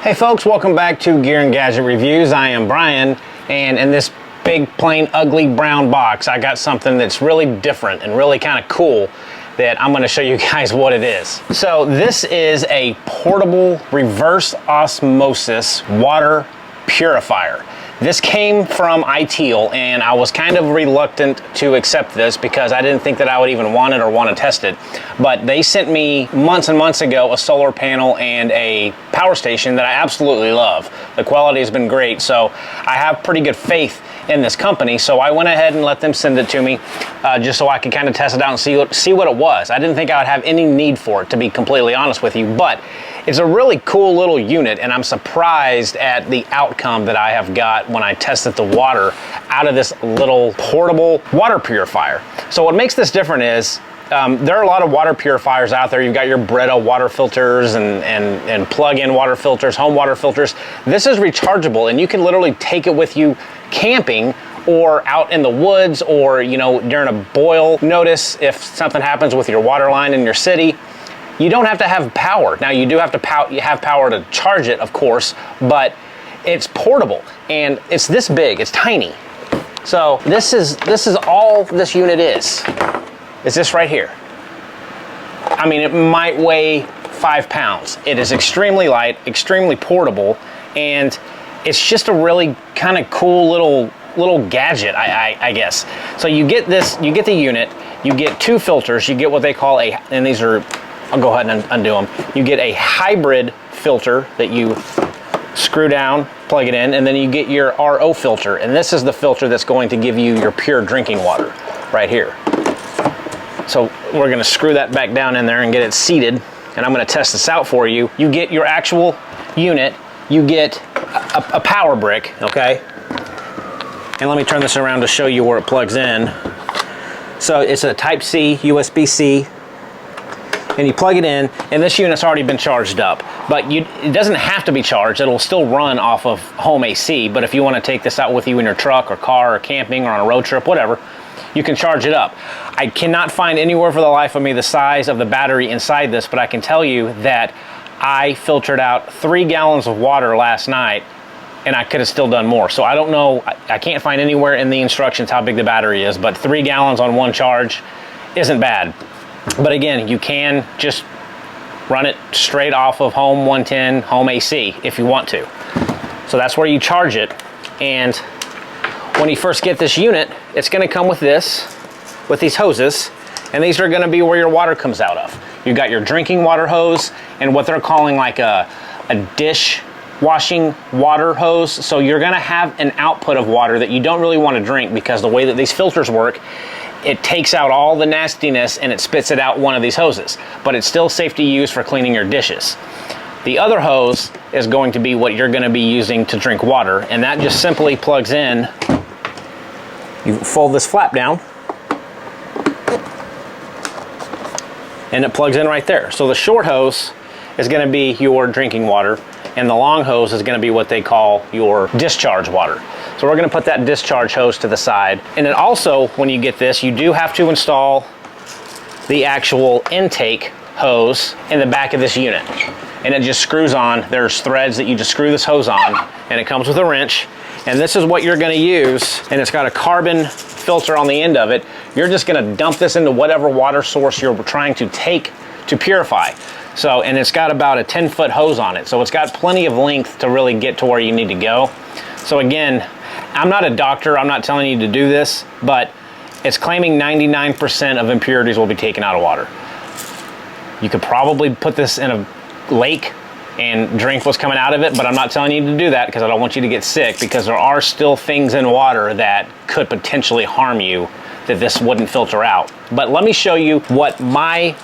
Hey folks, welcome back to Gear and Gadget Reviews. I am Brian, and in this big, plain, ugly brown box, I got something that's really different and really kind of cool that I'm going to show you guys what it is. So this is a portable reverse osmosis water purifier. This came from ITEHIL, and I was kind of reluctant to accept this because I didn't think that I would even want it or want to test it. But they sent me months and months ago a solar panel and a power station that I absolutely love. The quality has been great, so I have pretty good faith in this company. So I went ahead and let them send it to me just so I could kind of test it out and see what it was. I didn't think I would have any need for it, to be completely honest with you, but it's a really cool little unit, and I'm surprised at the outcome that I have got when I tested the water out of this little portable water purifier. So what makes this different is there are a lot of water purifiers out there. You've got your Brita water filters and plug-in water filters, home water filters. This is rechargeable, and you can literally take it with you camping or out in the woods, or during a boil notice if something happens with your water line in your city. You don't have to have power. Now you do have to have power to charge it, of course, but it's portable and it's this big, it's tiny. So this is all this unit is this right here. I mean, it might weigh 5 pounds. It is extremely light, extremely portable, and it's just a really kind of cool little gadget, I guess. So you get this, you get the unit, you get 2 filters, you get what they call and these are, I'll go ahead and undo them. You get a hybrid filter that you screw down, plug it in, and then you get your RO filter. And this is the filter that's going to give you your pure drinking water right here. So we're gonna screw that back down in there and get it seated. And I'm gonna test this out for you. You get your actual unit, you get a power brick, okay? And let me turn this around to show you where it plugs in. So it's a Type-C, USB-C, and you plug it in, and this unit's already been charged up. But it doesn't have to be charged. It'll still run off of home AC, but if you want to take this out with you in your truck or car or camping or on a road trip, whatever, you can charge it up. I cannot find anywhere for the life of me the size of the battery inside this, but I can tell you that I filtered out 3 gallons of water last night, and I could have still done more. So I don't know, I can't find anywhere in the instructions how big the battery is, but 3 gallons on one charge isn't bad. But again, you can just run it straight off of home 110, home AC if you want to. So that's where you charge it. And when you first get this unit, it's gonna come with these hoses, and these are gonna be where your water comes out of. You've got your drinking water hose and what they're calling like a dish washing water hose. So you're gonna have an output of water that you don't really wanna drink, because the way that these filters work, it takes out all the nastiness and it spits it out one of these hoses, but it's still safe to use for cleaning your dishes. The other hose is going to be what you're going to be using to drink water, and that just simply plugs in. You fold this flap down and it plugs in right there. So the short hose is going to be your drinking water, and the long hose is going to be what they call your discharge water. So we're going to put that discharge hose to the side. And then also, when you get this, you do have to install the actual intake hose in the back of this unit. And it just screws on. There's threads that you just screw this hose on, and it comes with a wrench. And this is what you're going to use, and it's got a carbon filter on the end of it. You're just going to dump this into whatever water source you're trying to take to purify. So, and it's got about a 10-foot hose on it. So it's got plenty of length to really get to where you need to go. So again, I'm not a doctor, I'm not telling you to do this, but it's claiming 99% of impurities will be taken out of water. You could probably put this in a lake and drink what's coming out of it, but I'm not telling you to do that because I don't want you to get sick, because there are still things in water that could potentially harm you that this wouldn't filter out. But let me show you what my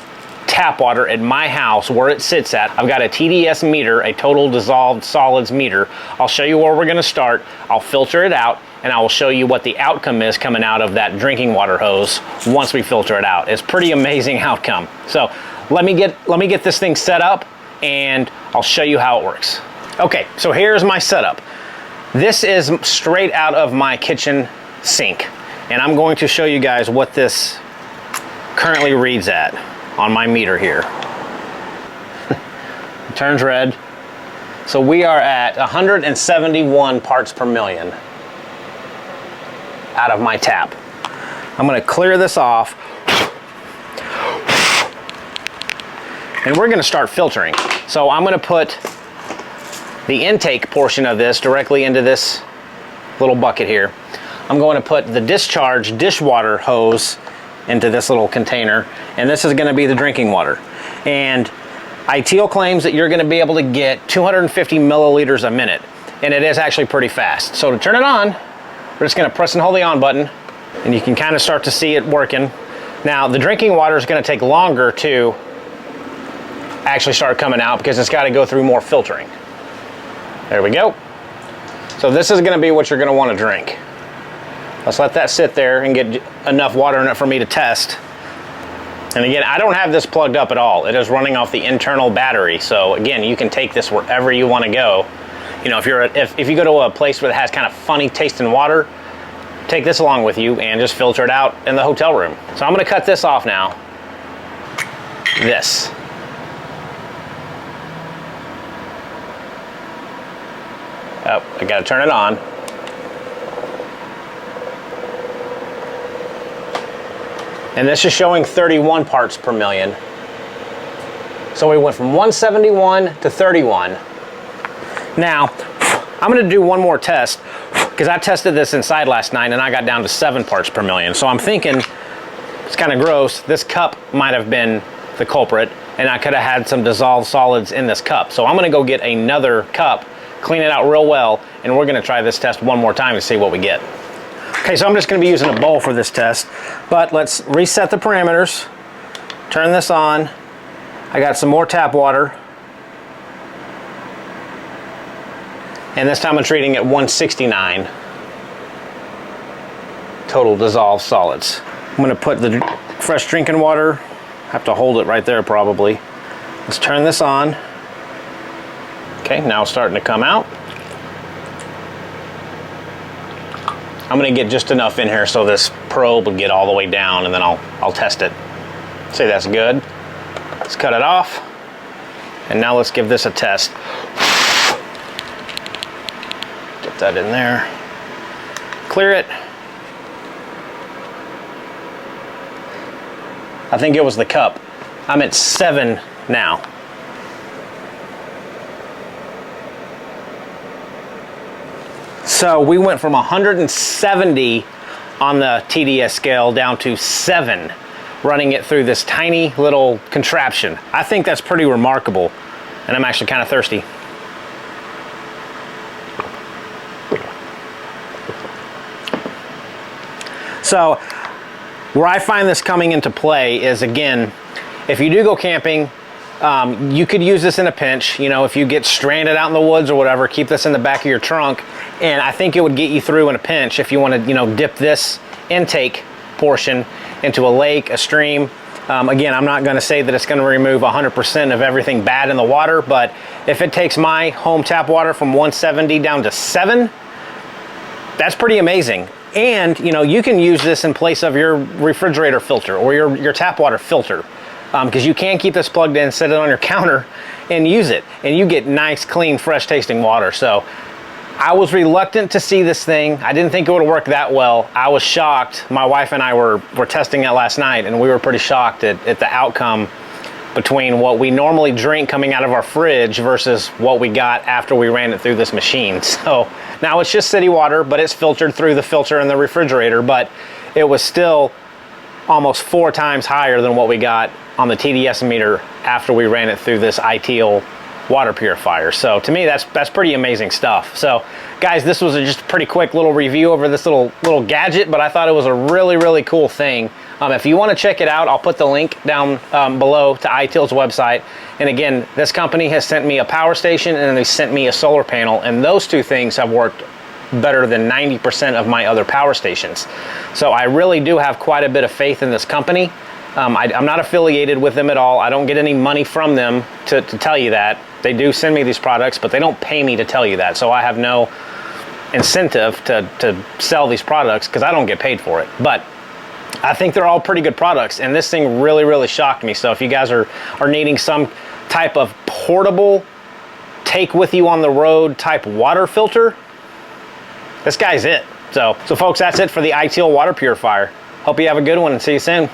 tap water at my house, where it sits at. I've got a TDS meter, a total dissolved solids meter. I'll show you where we're gonna start. I'll filter it out, and I will show you what the outcome is coming out of that drinking water hose once we filter it out. It's pretty amazing outcome. So let me get this thing set up, and I'll show you how it works. Okay, so here's my setup. This is straight out of my kitchen sink, and I'm going to show you guys what this currently reads at on my meter here. It turns red. So we are at 171 parts per million out of my tap. I'm gonna clear this off. And we're gonna start filtering. So I'm gonna put the intake portion of this directly into this little bucket here. I'm going to put the discharge dishwater hose into this little container, and this is gonna be the drinking water. And ITEHIL claims that you're gonna be able to get 250 milliliters a minute, and it is actually pretty fast. So to turn it on, we're just gonna press and hold the on button, and you can kind of start to see it working. Now, the drinking water is gonna take longer to actually start coming out because it's gotta go through more filtering. There we go. So this is gonna be what you're gonna wanna drink. Let's let that sit there and get enough water in it for me to test. And again, I don't have this plugged up at all. It is running off the internal battery. So again, you can take this wherever you want to go. You know, if you go to a place where it has kind of funny tasting water, take this along with you and just filter it out in the hotel room. So I'm going to cut this off now. This. Oh, I got to turn it on. And this is showing 31 parts per million. So we went from 171 to 31. Now, I'm gonna do one more test because I tested this inside last night and I got down to 7 parts per million. So I'm thinking, it's kind of gross, this cup might have been the culprit and I could have had some dissolved solids in this cup. So I'm gonna go get another cup, clean it out real well, and we're gonna try this test one more time to see what we get. Okay, so I'm just going to be using a bowl for this test, but let's reset the parameters, turn this on. I got some more tap water, and this time I'm treating it 169 total dissolved solids. I'm going to put the fresh drinking water, have to hold it right there probably. Let's turn this on. Okay, now it's starting to come out. I'm gonna get just enough in here so this probe will get all the way down, and then I'll test it. See, that's good. Let's cut it off. And now let's give this a test. Get that in there. Clear it. I think it was the cup. I'm at 7 now. So we went from 170 on the TDS scale down to 7, running it through this tiny little contraption. I think that's pretty remarkable, and I'm actually kind of thirsty. So where I find this coming into play is, again, if you do go camping, you could use this in a pinch. You know, if you get stranded out in the woods or whatever, keep this in the back of your trunk. And I think it would get you through in a pinch if you want to, you know, dip this intake portion into a lake, a stream. Again, I'm not going to say that it's going to remove 100% of everything bad in the water, but if it takes my home tap water from 170 down to 7, that's pretty amazing. And, you know, you can use this in place of your refrigerator filter or your tap water filter. Because you can keep this plugged in, set it on your counter, and use it. And you get nice, clean, fresh tasting water. So I was reluctant to see this thing. I didn't think it would work that well. I was shocked. My wife and I were testing it last night, and we were pretty shocked at the outcome between what we normally drink coming out of our fridge versus what we got after we ran it through this machine. So now it's just city water, but it's filtered through the filter in the refrigerator, but it was still almost 4 times higher than what we got on the TDS meter after we ran it through this ITEHIL water purifier. So to me, that's pretty amazing stuff. So guys, this was just a pretty quick little review over this little gadget, but I thought it was a really, really cool thing. If you want to check it out, I'll put the link down below to ITEHIL's website. And again, this company has sent me a power station and they sent me a solar panel, and those 2 things have worked better than 90% of my other power stations. So I really do have quite a bit of faith in this company. I'm not affiliated with them at all. I don't get any money from them to tell you that. They do send me these products, but they don't pay me to tell you that. So I have no incentive to sell these products because I don't get paid for it. But I think they're all pretty good products, and this thing really, really shocked me. So if you guys are needing some type of portable take with you on the road type water filter, this guy's it. So folks, that's it for the ITEHIL water purifier. Hope you have a good one and see you soon.